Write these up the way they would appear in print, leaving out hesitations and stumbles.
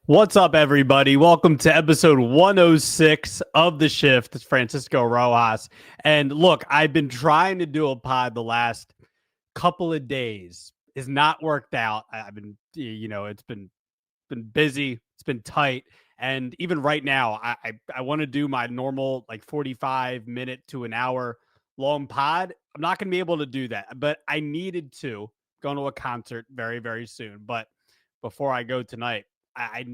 What's up, everybody? Welcome to episode 106 of The Shift. It's Francisco Rojas. And look, I've been trying to do a pod the last couple of days. It's not worked out. I've been, it's been busy. It's been tight. And even right now, I want to do my normal like 45-minute to an hour long pod. I'm not going to be able to do that, but I needed to go to a concert very, very soon. But before I go tonight, I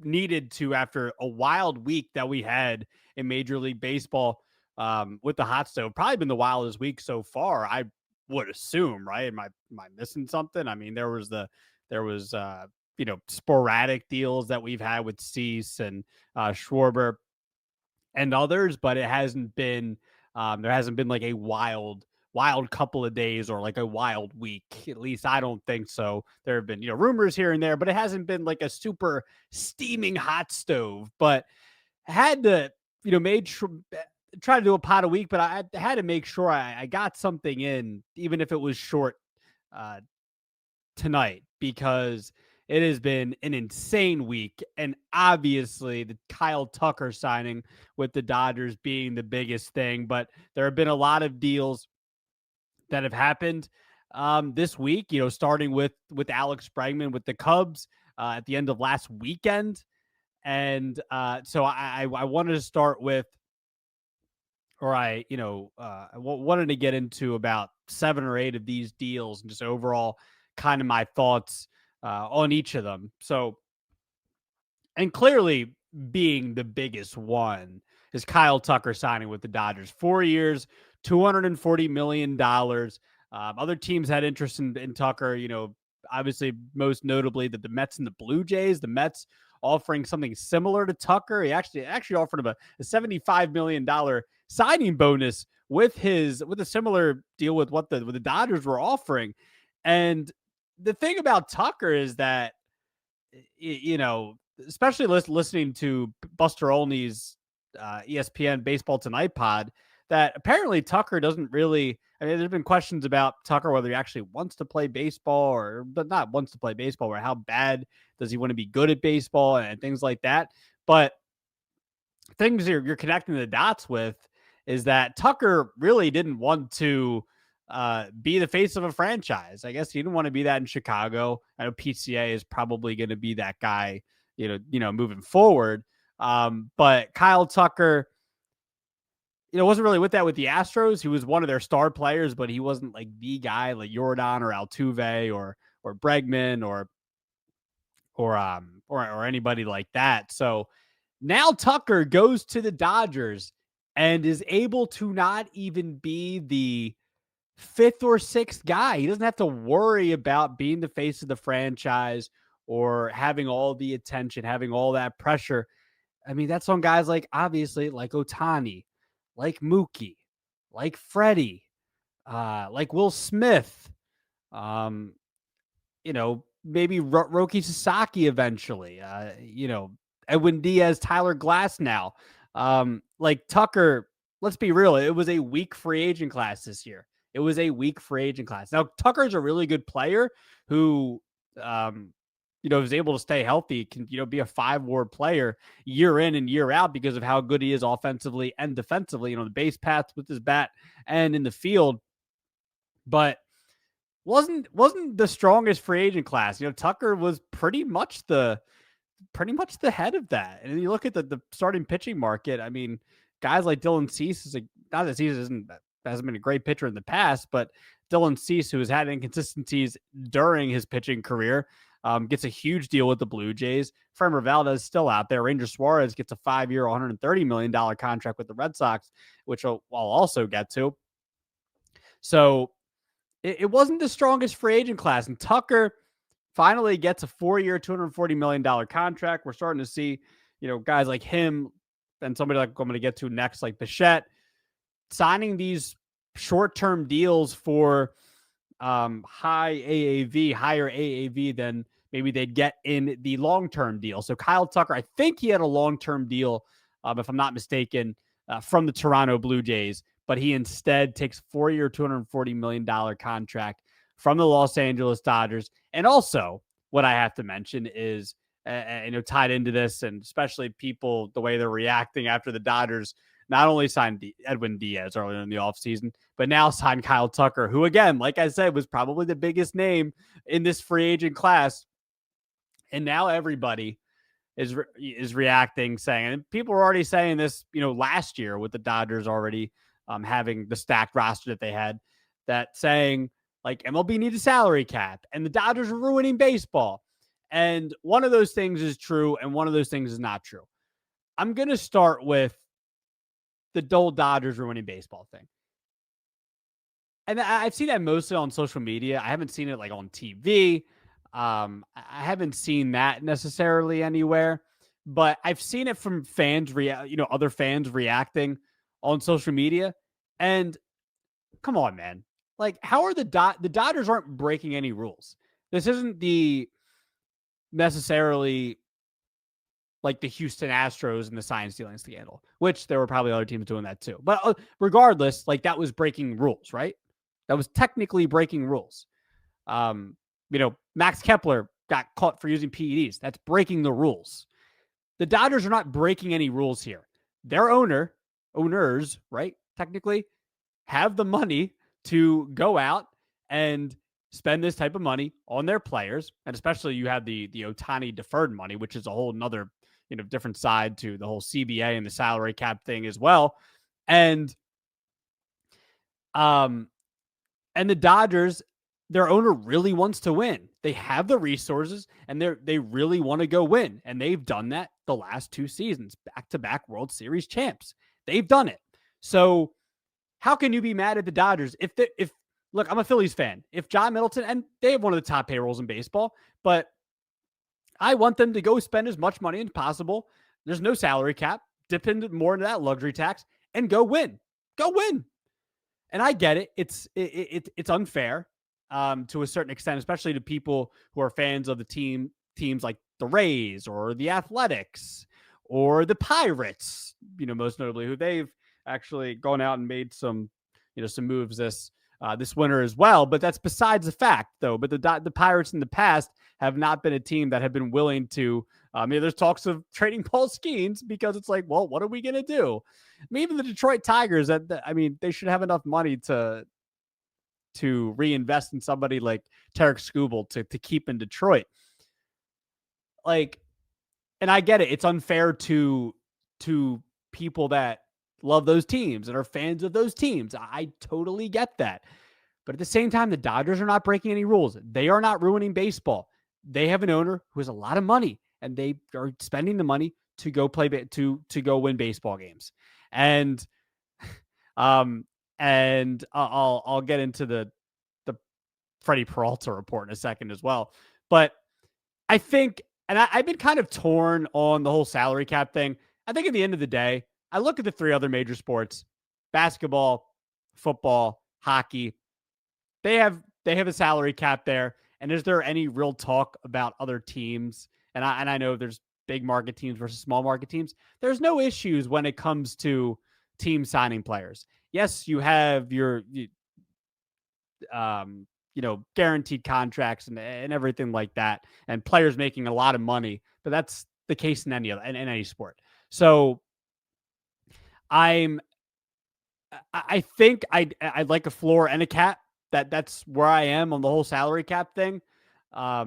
needed to, after a wild week that we had in Major League Baseball with the hot stove, probably been the wildest week so far. I would assume, right? Am I missing something? I mean, there was sporadic deals that we've had with Cease and Schwarber and others, but there hasn't been like a wild couple of days or like a wild week. At least I don't think so. There have been, rumors here and there, but it hasn't been like a super steaming hot stove. But I had to, try to do a pot a week, but I had to make sure I got something in, even if it was short uh, tonight, because it has been an insane week. And obviously, the Kyle Tucker signing with the Dodgers being the biggest thing, but there have been a lot of deals that have happened this week, starting with Alex Bregman with the Cubs at the end of last weekend. And so I wanted to start with, or I wanted to get into about 7 or 8 of these deals and just overall kind of my thoughts on each of them. So, and clearly being the biggest one is Kyle Tucker signing with the Dodgers. 4 years, $240 million. Other teams had interest in Tucker, obviously most notably the Mets and the Blue Jays. The Mets offering something similar to Tucker. He actually offered him a $75 million signing bonus with a similar deal with what the Dodgers were offering. And the thing about Tucker is that, especially listening to Buster Olney's ESPN Baseball Tonight pod, that apparently Tucker doesn't really. I mean, there's been questions about Tucker whether he actually wants to play baseball but not wants to play baseball, or how bad does he want to be good at baseball and things like that. But things you're connecting the dots with is that Tucker really didn't want to be the face of a franchise. I guess he didn't want to be that in Chicago. I know PCA is probably going to be that guy, moving forward. But Kyle Tucker, wasn't really with that with the Astros. He was one of their star players, but he wasn't like the guy like Jordan or Altuve or Bregman or anybody like that. So now Tucker goes to the Dodgers and is able to not even be the fifth or sixth guy. He doesn't have to worry about being the face of the franchise or having all the attention, having all that pressure. I mean, that's on guys like, obviously, like Ohtani, like Mookie, like Freddie, like Will Smith, um, maybe Roki Sasaki eventually, Edwin Diaz, Tyler Glass now. Like Tucker, let's be real, it was a weak free agent class this year. It was a weak free agent class. Now, Tucker's a really good player who, is able to stay healthy, can, be a 5-WAR player year in and year out because of how good he is offensively and defensively, the base paths with his bat and in the field. But wasn't the strongest free agent class. Tucker was pretty much the head of that. And you look at the starting pitching market. I mean, guys like Dylan Cease not that Cease hasn't been a great pitcher in the past, but Dylan Cease, who has had inconsistencies during his pitching career, gets a huge deal with the Blue Jays. Framber Valdez is still out there. Ranger Suarez gets a 5-year, $130 million contract with the Red Sox, which I'll also get to. So it wasn't the strongest free agent class. And Tucker finally gets a 4-year, $240 million contract. We're starting to see, guys like him and somebody like I'm going to get to next, like Bichette, signing these short-term deals for higher AAV than maybe they'd get in the long-term deal. So Kyle Tucker, I think he had a long-term deal, if I'm not mistaken, from the Toronto Blue Jays, but he instead takes a 4-year, $240 million contract from the Los Angeles Dodgers. And also, what I have to mention is tied into this, and especially people, the way they're reacting after the Dodgers not only signed Edwin Diaz earlier in the offseason, but now signed Kyle Tucker, who, again, like I said, was probably the biggest name in this free agent class. And now everybody is reacting, saying, and people were already saying this, last year with the Dodgers already having the stacked roster that they had, that saying like MLB needs a salary cap and the Dodgers are ruining baseball. And one of those things is true and one of those things is not true. I'm going to start with the Dole Dodgers ruining baseball thing. And I've seen that mostly on social media. I haven't seen it like on TV. I haven't seen that necessarily anywhere, but I've seen it from fans, other fans reacting on social media. And come on, man. Like, how are the Dodgers aren't breaking any rules? This isn't the necessarily like the Houston Astros and the sign stealing scandal, which there were probably other teams doing that too. But regardless, like that was breaking rules, right? That was technically breaking rules. Max Kepler got caught for using PEDs. That's breaking the rules. The Dodgers are not breaking any rules here. Their owners, right, technically, have the money to go out and spend this type of money on their players. And especially you have the Ohtani deferred money, which is a whole nother, different side to the whole CBA and the salary cap thing as well. And the Dodgers, their owner really wants to win. They have the resources and they really want to go win. And they've done that the last 2 seasons, back-to-back World Series champs. They've done it. So how can you be mad at the Dodgers if look, I'm a Phillies fan. If John Middleton, and they have one of the top payrolls in baseball, but I want them to go spend as much money as possible. There's no salary cap, dip into more into that luxury tax, and go win. Go win. And I get it. It's unfair to a certain extent, especially to people who are fans of the teams like the Rays or the Athletics or the Pirates, most notably, who they've actually gone out and made some moves this winter as well. But that's besides the fact, though. But the Pirates in the past have not been a team that have been willing to. There's talks of trading Paul Skeens because it's like, well, what are we going to do? Even the Detroit Tigers, they should have enough money to reinvest in somebody like Tarek Skubal to keep in Detroit. Like, and I get it. It's unfair to people that love those teams and are fans of those teams. I totally get that. But at the same time, the Dodgers are not breaking any rules. They are not ruining baseball. They have an owner who has a lot of money, and they are spending the money to go play to go win baseball games. And I'll get into the Freddie Peralta report in a second as well. But I think, and I've been kind of torn on the whole salary cap thing. I think at the end of the day, I look at the 3 other major sports: basketball, football, hockey. They have a salary cap there. And is there any real talk about other teams? And I know there's big market teams versus small market teams. There's no issues when it comes to teams signing players. Yes, you have your guaranteed contracts and everything like that, and players making a lot of money. But that's the case in any sport. So I think I'd like a floor and a cap. That's where I am on the whole salary cap thing. At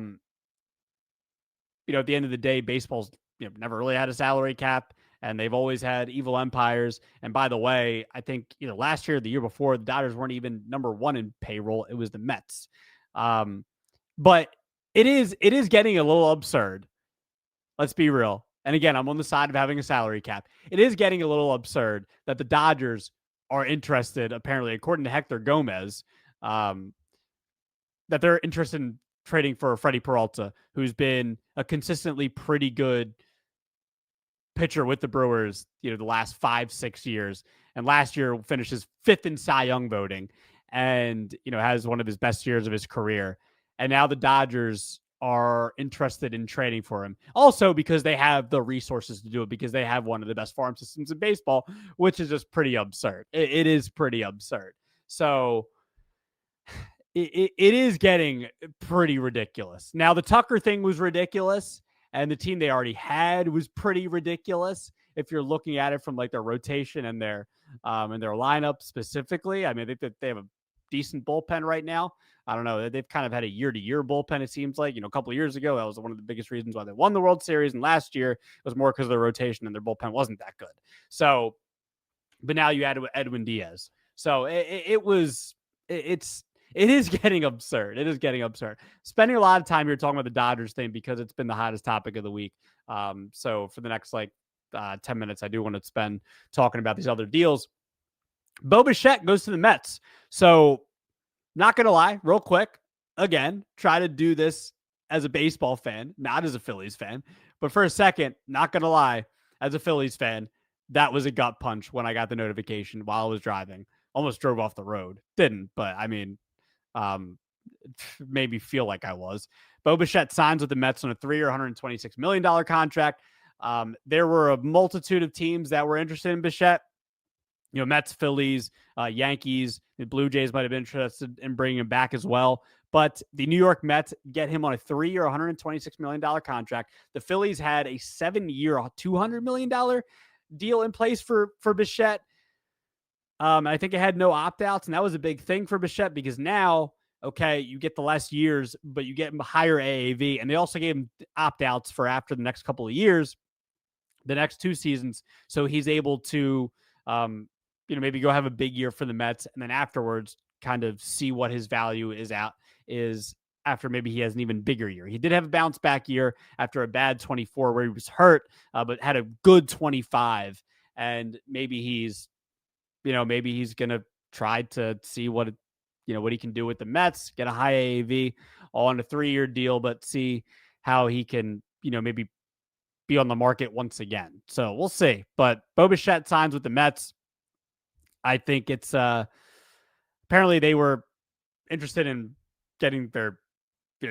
the end of the day, baseball's never really had a salary cap, and they've always had evil empires. And by the way, I think last year, the year before, the Dodgers weren't even number 1 in payroll. It was the Mets. But it is getting a little absurd. Let's be real. And again, I'm on the side of having a salary cap. It is getting a little absurd that the Dodgers are interested, apparently, according to Hector Gomez, that they're interested in trading for Freddie Peralta, who's been a consistently pretty good pitcher with the Brewers, the last 5-6 years. And last year finishes 5th in Cy Young voting and, has one of his best years of his career. And now the Dodgers are interested in trading for him. Also because they have the resources to do it, because they have one of the best farm systems in baseball, which is just pretty absurd. It is pretty absurd. So it is getting pretty ridiculous. Now, the Tucker thing was ridiculous. and the team they already had was pretty ridiculous. If you're looking at it from like their rotation and their lineup specifically, I mean, they have a decent bullpen right now. I don't know. They've kind of had a year-to-year bullpen, it seems like. A couple of years ago, that was one of the biggest reasons why they won the World Series. And last year, it was more because of their rotation and their bullpen wasn't that good. So, but now you add Edwin Diaz. So it is getting absurd. It is getting absurd. Spending a lot of time here talking about the Dodgers thing because it's been the hottest topic of the week. So for the next 10 minutes, I do want to spend talking about these other deals. Bichette goes to the Mets. So not going to lie, real quick, again, try to do this as a baseball fan, not as a Phillies fan. But for a second, not going to lie, as a Phillies fan, that was a gut punch when I got the notification while I was driving. Almost drove off the road. Didn't, but I mean, made me feel like I was. Bichette signs with the Mets on a 3-year, $126 million contract. There were a multitude of teams that were interested in Bichette. Mets, Phillies, Yankees, the Blue Jays might have been interested in bringing him back as well. But the New York Mets get him on a 3-year, $126 million contract. The Phillies had a 7-year, $200 million deal in place for Bichette. I think it had no opt-outs, and that was a big thing for Bichette because now, okay, you get the less years, but you get higher AAV. And they also gave him opt-outs for after the next couple of years, the next 2 seasons. So he's able to maybe go have a big year for the Mets, and then afterwards kind of see what his value is after maybe he has an even bigger year. He did have a bounce back year after a bad 24 where he was hurt, but had a good 25. And maybe he's going to try to see what he can do with the Mets, get a high AAV on a 3-year deal, but see how he can, maybe be on the market once again. So we'll see. But Bichette signs with the Mets. I think it's apparently they were interested in getting their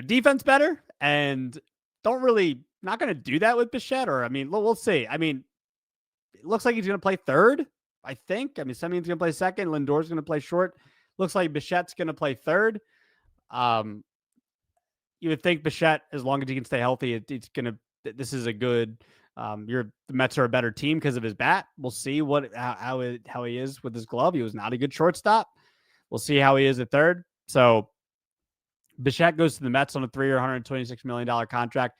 defense better and not going to do that with Bichette. Or, I mean, we'll see. I mean, it looks like he's going to play third, I think. I mean, Semion's going to play second. Lindor's going to play short. Looks like Bichette's going to play third. You would think Bichette, as long as he can stay healthy, this is a good. The Mets are a better team because of his bat. We'll see how he is with his glove. He was not a good shortstop. We'll see how he is at third. So Bichette goes to the Mets on a 3-year, $126 million contract.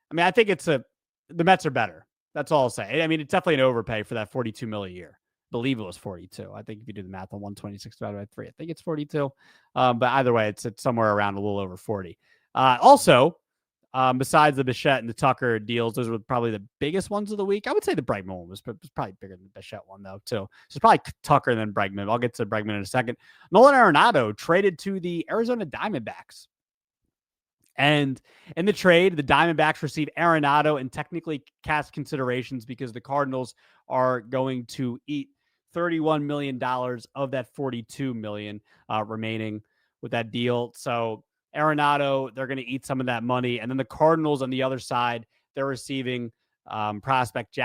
I mean, I think the Mets are better. That's all I'll say. I mean, it's definitely an overpay for that $42 million a year. I believe it was 42. I think if you do the math on 126 divided by 3, I think it's 42. But either way, it's somewhere around a little over 40. Also, besides the Bichette and the Tucker deals, those were probably the biggest ones of the week. I would say the Bregman one was probably bigger than the Bichette one, though, too. So it's probably Tucker and then Bregman. I'll get to Bregman in a second. Nolan Arenado traded to the Arizona Diamondbacks. And in the trade, the Diamondbacks receive Arenado and technically cash considerations because the Cardinals are going to eat $31 million of that $42 million remaining with that deal. So Arenado, they're going to eat some of that money. And then the Cardinals on the other side, they're receiving prospect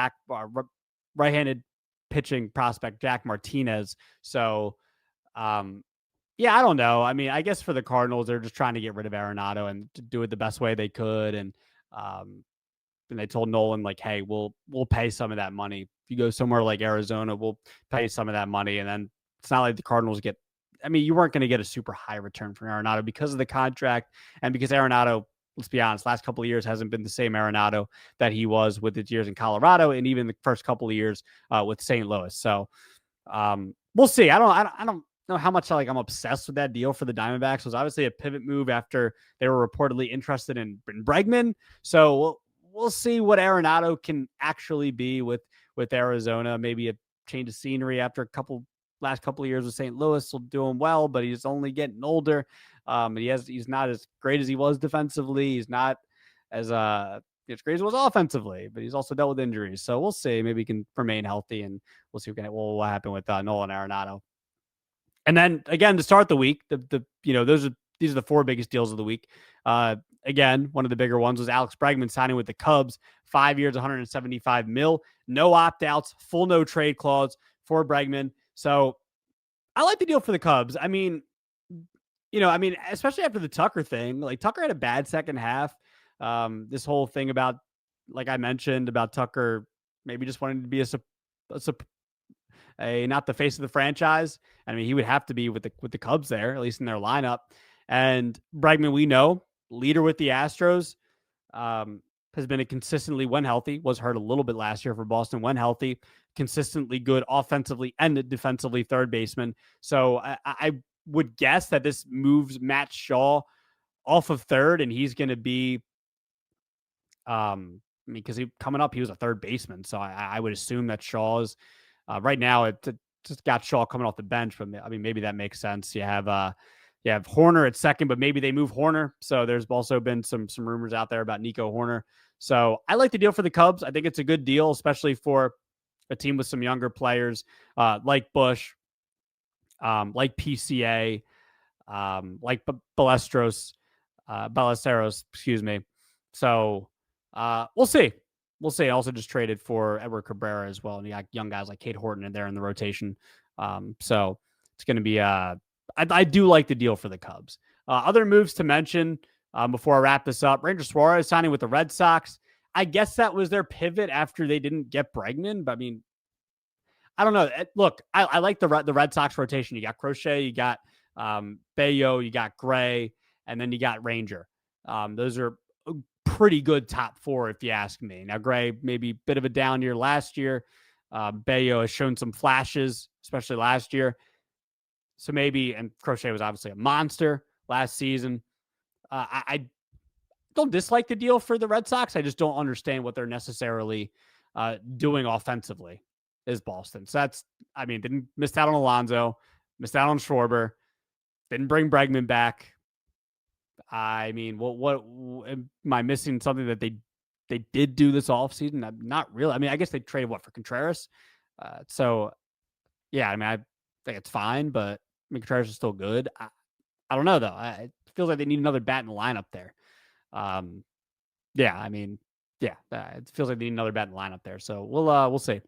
right-handed pitching prospect Jack Martinez. So, yeah, I don't know. I mean, I guess for the Cardinals, they're just trying to get rid of Arenado and to do it the best way they could. And they told Nolan, like, hey, we'll pay some of that money. If you go somewhere like Arizona, we'll pay some of that money. And then it's not like the Cardinals get, I mean, you weren't going to get a super high return from Arenado because of the contract and because Arenado, let's be honest, last couple of years hasn't been the same Arenado that he was with his years in Colorado and even the first couple of years with St. Louis. So we'll see. I don't know how much I'm obsessed with that deal for the Diamondbacks. It was obviously a pivot move after they were reportedly interested in Bregman. So we'll see what Arenado can actually be with Arizona. Maybe a change of scenery after last couple of years with St. Louis will do him well, but he's only getting older. He's not as great as he was defensively. He's not as great as he was offensively, but he's also dealt with injuries. So we'll see. Maybe he can remain healthy, and we'll see what will happen with Nolan Arenado. And then again, to start the week, these are the 4 biggest deals of the week. Again, one of the bigger ones was Alex Bregman signing with the Cubs, 5 years, $175 million, no opt-outs, full no trade clause for Bregman. So I like the deal for the Cubs. I mean, especially after the Tucker thing, like Tucker had a bad second half. This whole thing about like I mentioned about Tucker, maybe just wanting to be a not the face of the franchise. I mean, he would have to be with the Cubs there, at least in their lineup. And Bregman, we know, leader with the Astros, has been a consistently, when healthy, was hurt a little bit last year for Boston, when healthy, consistently good offensively and defensively third baseman. So I would guess that this moves Matt Shaw off of third, and he's going to be, because he coming up, he was a third baseman. So I would assume that Shaw's right now it just got Shaw coming off the bench, but I mean maybe that makes sense. You have Horner at second, but maybe they move Horner. So there's also been some rumors out there about Nico Horner. So I like the deal for the Cubs. I think it's a good deal, especially for a team with some younger players like Bush, like PCA, like Ballesteros, excuse me. So we'll see. We'll see. I also just traded for Edward Cabrera as well. And you got young guys like Kate Horton in there in the rotation. So it's going to be, I do like the deal for the Cubs. Other moves to mention before I wrap this up, Ranger Suarez signing with the Red Sox. I guess that was their pivot after they didn't get Bregman. But I mean, I don't know. Look, I like the Red Sox rotation. You got Crochet, you got Bayo, you got Gray, and then you got Ranger. Those are pretty good top four, if you ask me. Now, Gray, maybe a bit of a down year last year. Bayo has shown some flashes, especially last year. So maybe, and Crochet was obviously a monster last season. I don't dislike the deal for the Red Sox. I just don't understand what they're necessarily doing offensively is Boston. So didn't miss out on Alonso, missed out on Schwarber, didn't bring Bregman back. I mean, what am I missing? Something that they did do this offseason? Not really. I mean, I guess they traded for Contreras. So yeah, I mean, I think it's fine, but I mean, Contreras is still good. I don't know though. It feels like they need another bat in the lineup there. Yeah, I mean, yeah, it feels like they need another bat in the lineup there. So we'll see.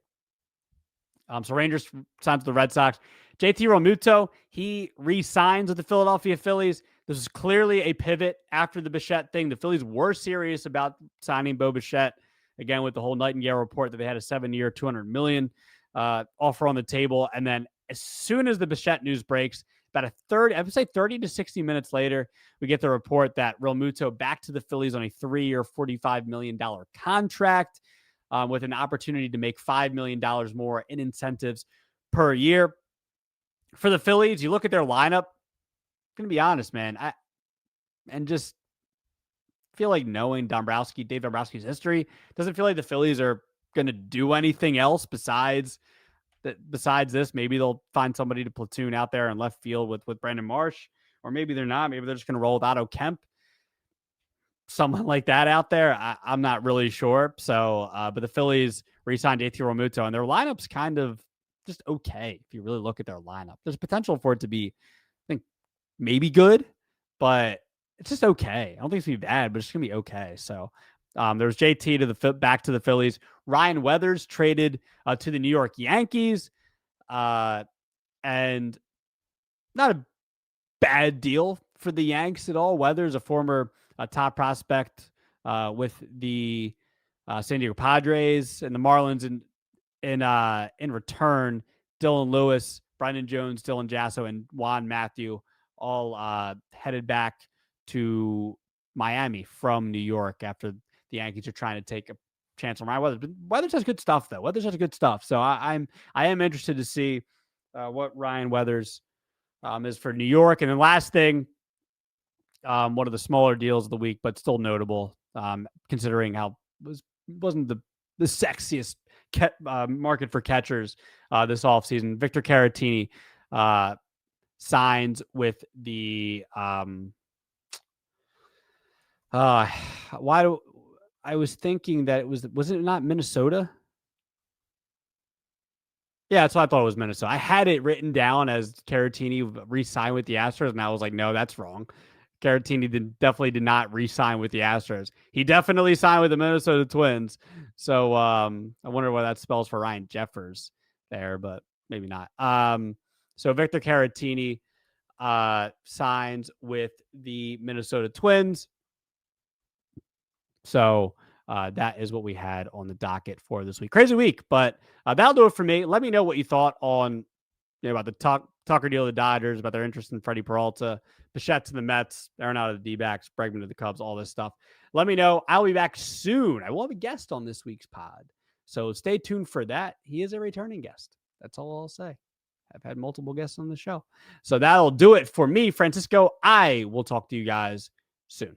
So Rangers signs with the Red Sox. JT Realmuto, he re-signs with the Philadelphia Phillies. This is clearly a pivot after the Bichette thing. The Phillies were serious about signing Bo Bichette, again, with the whole Nightingale report that they had a 7-year, $200 million offer on the table. And then as soon as the Bichette news breaks, about I would say 30 to 60 minutes later, we get the report that Realmuto back to the Phillies on a 3-year, $45 million contract. With an opportunity to make $5 million more in incentives per year. For the Phillies, you look at their lineup, I'm going to be honest, man, and just feel like knowing Dave Dombrowski's history, doesn't feel like the Phillies are going to do anything else besides this. Maybe they'll find somebody to platoon out there in left field with Brandon Marsh, or maybe they're not. Maybe they're just going to roll with Otto Kemp. Someone like that out there, I'm not really sure. So, but the Phillies re-signed JT Realmuto, and their lineup's kind of just okay. If you really look at their lineup, there's potential for it to be, I think, maybe good, but it's just okay. I don't think it's gonna be bad, but it's gonna be okay. So, there's JT back to the Phillies. Ryan Weathers traded to the New York Yankees, and not a bad deal for the Yanks at all. Weathers, a former top prospect with the San Diego Padres and the Marlins, in return, Dylan Lewis, Brendan Jones, Dylan Jasso, and Juan Matthew all headed back to Miami from New York after the Yankees are trying to take a chance on Ryan Weathers. But Weathers has good stuff, though. Weathers has good stuff. So I am interested to see what Ryan Weathers is for New York. And then last thing, one of the smaller deals of the week, but still notable, considering how wasn't the sexiest market for catchers this offseason. Victor Caratini signs with the I was thinking that was it not Minnesota? Yeah, that's what I thought it was, Minnesota. I had it written down as Caratini re-signed with the Astros, and I was like, no, that's wrong. Caratini definitely did not re-sign with the Astros. He definitely signed with the Minnesota Twins. So I wonder what that spells for Ryan Jeffers there, but maybe not. So Victor Caratini signs with the Minnesota Twins. So that is what we had on the docket for this week. Crazy week, but that'll do it for me. Let me know what you thought on about the Tucker deal to the Dodgers, about their interest in Freddie Peralta, Bichette to the Mets, Arenado to the D-backs, Bregman to the Cubs, all this stuff. Let me know. I'll be back soon. I will have a guest on this week's pod, so stay tuned for that. He is a returning guest. That's all I'll say. I've had multiple guests on the show. So that'll do it for me, Francisco. I will talk to you guys soon.